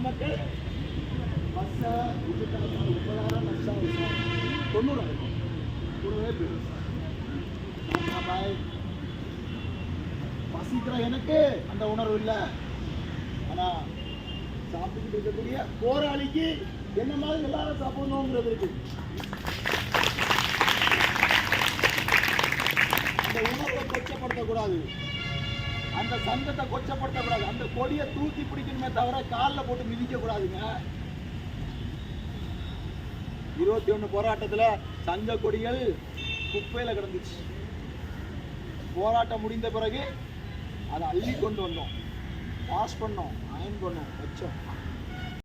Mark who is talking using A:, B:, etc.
A: மக்கள் பஸ்ஸை நூற்றுக்கணக்கான 30,000 லட்சம் 90 கூடவே போயிடும். பசிக்கிற எனக்கு அந்த உணர்வு இல்லை. ஆனால் சாப்பிட்டுக்கிட்டு இருக்கக்கூடிய போராளிக்கு என்ன மாதிரி எல்லாரும் சாப்பிடணுங்கிறது இருக்கு. அந்த உணர்வை கொச்சப்படுத்தக்கூடாது, அந்த சங்கத்தை கொச்சப்படுத்தக்கூடாது, அந்த கொடியை தூக்கி பிடிக்கணுமே தவிர காலில் போட்டு மிதிக்க கூடாதுங்க. 21 போராட்டத்தில் சங்க கொடிகள் குப்பையில் கிடந்துச்சு. போராட்டம் முடிந்த பிறகு அதை அள்ளி கொண்டு வந்தோம், வாஷ் பண்ணோம், அயன் பண்ணோம், வச்சோம்.